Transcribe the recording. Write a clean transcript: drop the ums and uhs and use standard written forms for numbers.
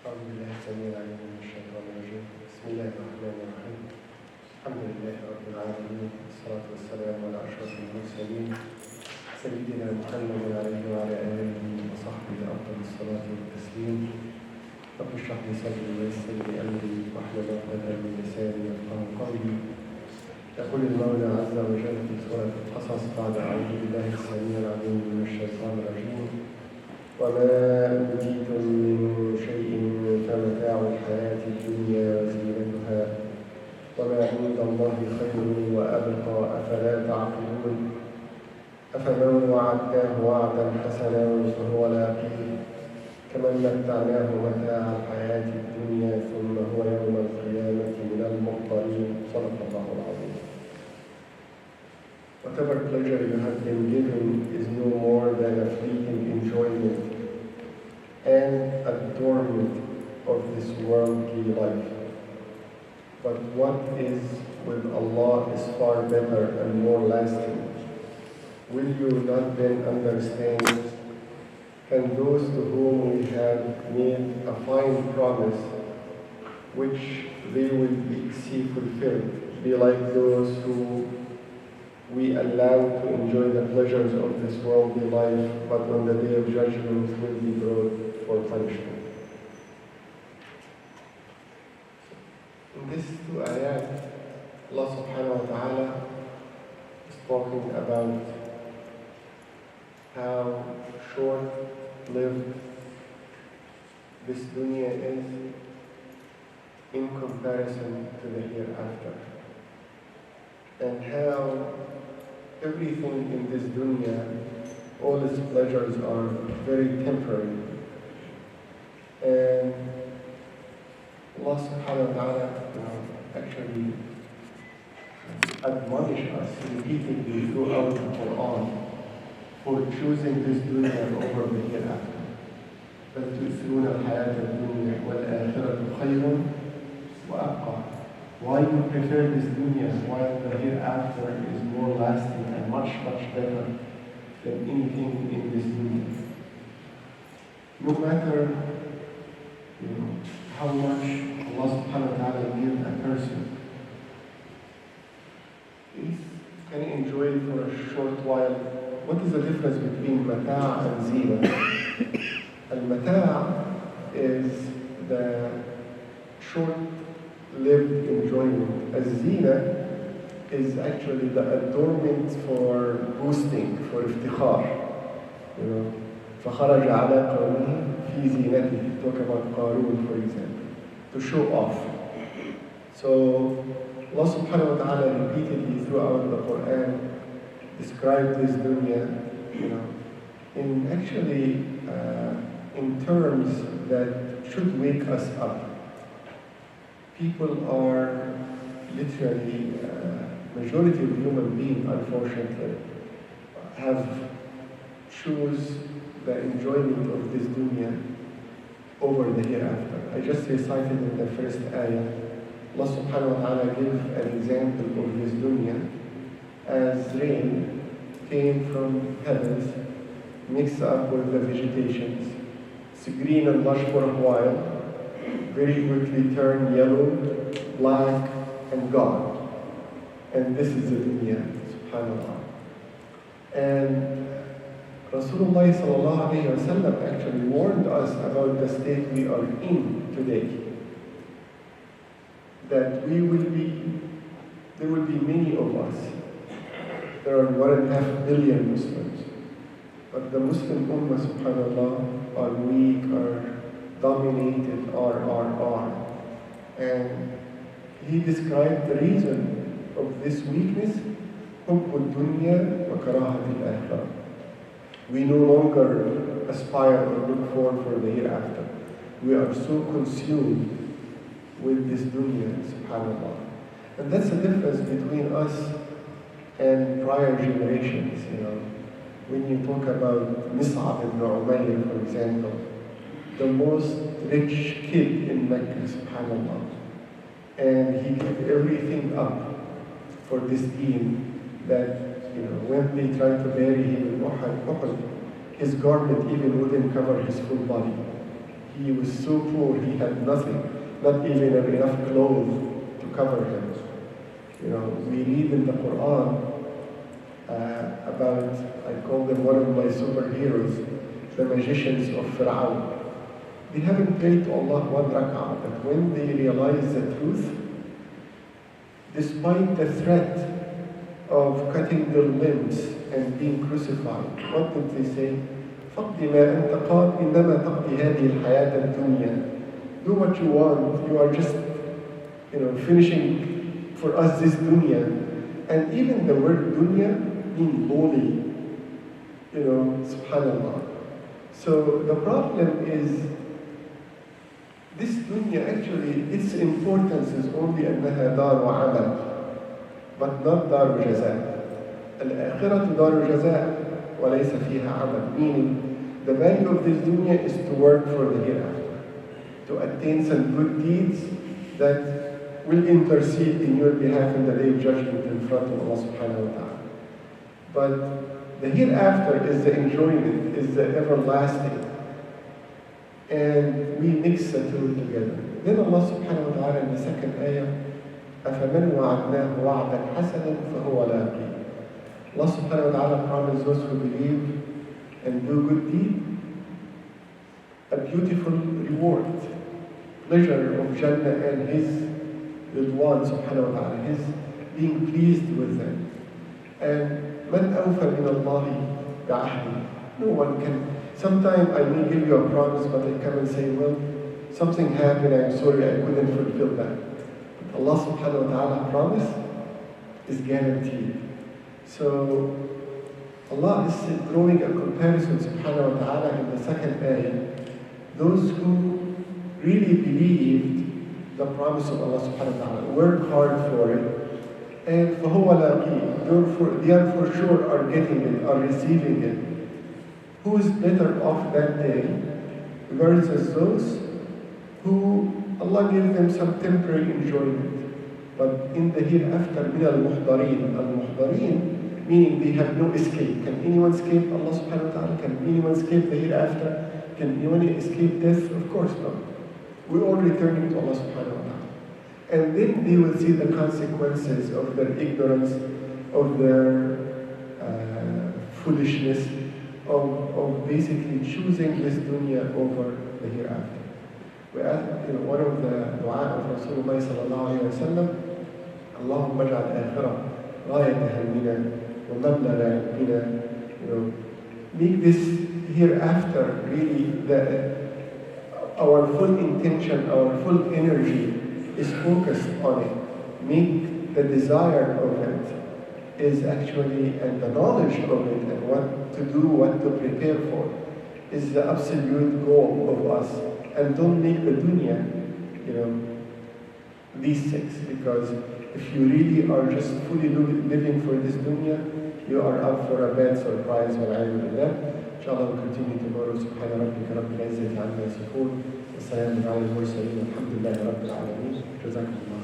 أعوذ بالله السميع العليم من الشيطان الرجيم. بسم الله الرحمن الرحيم. الحمد لله رب العالمين، والصلاة والسلام على أشرف المرسلين سيدنا محمد عليه وعلى آله وصحبه أفضل الصلاة والتسليم. رب اشرح لي صدري ويسر لي أمري واحلل عقدة من لساني يفقهوا قولي. يقول المولى عز وجل في سورة القصص بعد أعوذ بالله السميع العليم من الشيطان الرجيم: وما أوتيتم من شيء فمتاع الحياة الدنيا وزينتها وما عند الله خير وأبقى أفلا تعقلون. أفمن وعدناه وعدا حسنا فهو لاقيه كمن متعناه متاع الحياة الدنيا ثم هو يوم القيامة من المحضرين. صدق الله العظيم. Whatever pleasure you have been given is no more than a fleeting enjoyment and adornment of this worldly life. But what is with Allah is far better and more lasting. Will you not then understand? Can those to whom we have made a fine promise, which they will see fulfilled, be like those who we allow to enjoy the pleasures of this worldly life, but on the day of judgment will be brought for punishment? In these two ayat, Allah subhanahu wa ta'ala is talking about how short-lived this dunya is in comparison to the hereafter, and how everything in this dunya, all its pleasures are very temporary. And Allah subhanahu wa ta'ala actually admonish us repeatedly throughout the Qur'an for choosing this dunya over the hereafter. بل تؤثرون الحياة الدنيا والآخرة خير وأبقى. Why you prefer this dunya while the hereafter is more lasting and much, much better than anything in this dunya? No matter how much Allah subhanahu wa ta'ala gives a person, he can enjoy it for a short while. What is the difference between mata' and zina? Al-mata' is the short-lived enjoyment. Al-zina is actually the adornment for boosting, for iftikhar. فَخَرَجَ عَلَىٰ قَوْمِهِ فِي زِينَتِهِ. Talk about Qarun, for example, to show off. So Allah subhanahu wa ta'ala repeatedly throughout the Qur'an described this dunya, in actually in terms that should wake us up. People are literally, majority of human beings, unfortunately, have choose the enjoyment of this dunya over the hereafter. I just recited in the first ayah, Allah subhanahu wa ta'ala gave an example of this dunya as rain came from heavens, mixed up with the vegetations. It's green and lush for a while, very quickly turn yellow, black, and gone. And this is the dunya, subhanAllah. And Rasulullah sallallahu alayhi wa sallam actually warned us about the state we are in today. That there will be many of us. There are 1.5 billion Muslims. But the Muslim Ummah, subhanAllah, are weak, are dominated, are. And he described the reason of this weakness: حُبُّ الدُّنْيَا وَكَرَاهَةِ الْآخِرَةِ. We no longer aspire or look forward for the hereafter. We are so consumed with this dunya, subhanAllah. And that's the difference between us and prior generations. When you talk about Mus'ab ibn Umayr, for example, the most rich kid in Mecca, subhanAllah. And he gave everything up for this deen that, when they tried to bury him in Uhud, his garment even wouldn't cover his full body. He was so poor, he had nothing, not even enough clothes to cover him. You know, we read in the Qur'an about, I call them one of my superheroes, the magicians of Fir'aun. They haven't prayed to Allah one rak'ah, but when they realize the truth, despite the threat of cutting their limbs and being crucified, what did they say? فَقْدِ مَا أَنْتَ قَادٍ إِنَّمَا تَقْضِي هَذِهِ الْحَيَاةَ الدُّنْيَا. Do what you want. You are just, finishing for us this dunya. And even the word dunya means holy. Subhanallah. So the problem is, this dunya actually, its importance is only أنها دار وعمل, but not دار جزاء. الآخرة دار جزاء وليس فيها عمل. Meaning, the value of this dunya is to work for the hereafter, to attain some good deeds that will intercede in your behalf in the day of judgment in front of Allah subhanahu wa ta'ala. But the hereafter is the enjoyment, is the everlasting. And we mix the two together. Then Allah subhanahu wa ta'ala in the second ayah, أَفَمَنْ وَعَدْنَاهُ وَعْدًا حَسَنًا فَهُوَ لَاقِيهِ. Allah subhanahu wa ta'ala promised those who believe and do good deed a beautiful reward, pleasure of Jannah and His Ridwan subhanahu wa ta'ala, His being pleased with them. And مَنْ أَوْفَى مِنَ اللَّهِ بِعَهْدِهِ. No one can. Sometimes I may give you a promise, but I come and say, well, something happened, I'm sorry, I couldn't fulfill that. But Allah subhanahu wa ta'ala promise is guaranteed. So Allah is drawing a comparison subhanahu wa ta'ala in the second ayah. Those who really believed the promise of Allah subhanahu wa ta'ala, work hard for it, and فَهُوَ لَاقِيهِ, they are for sure are getting it, are receiving it. Who is better off that day versus those who Allah gave them some temporary enjoyment, but in the hereafter, مِنَ الْمُحْضَرِينَ. Al-Muhdareen, meaning they have no escape. Can anyone escape Allah subhanahu wa ta'ala? Can anyone escape the hereafter? Can anyone escape death? Of course not. We're all returning to Allah subhanahu wa ta'ala. And then they will see the consequences of their ignorance, of their foolishness, of basically choosing this dunya over the hereafter. We ask, one of the dua of Rasulullah sallallahu alayhi wa sallam, اللهم اجعل الآخرة غاية همنا ومبلغ علمنا. Make this hereafter really our full intention, our full energy is focused on it. Make the desire of it is actually, and the knowledge of it, and what to do, what to prepare for, is the absolute goal of us. And don't make the dunya, these six, because if you really are just fully living for this dunya, you are up for a bad surprise. وَالْعِيَاذُ بِاللَّهِ. Inshallah, we'll continue tomorrow. سبحان ربك رب العزة عما يصفون وسلام على المرسلين والحمد لله رب العالمين. جزاكم الله.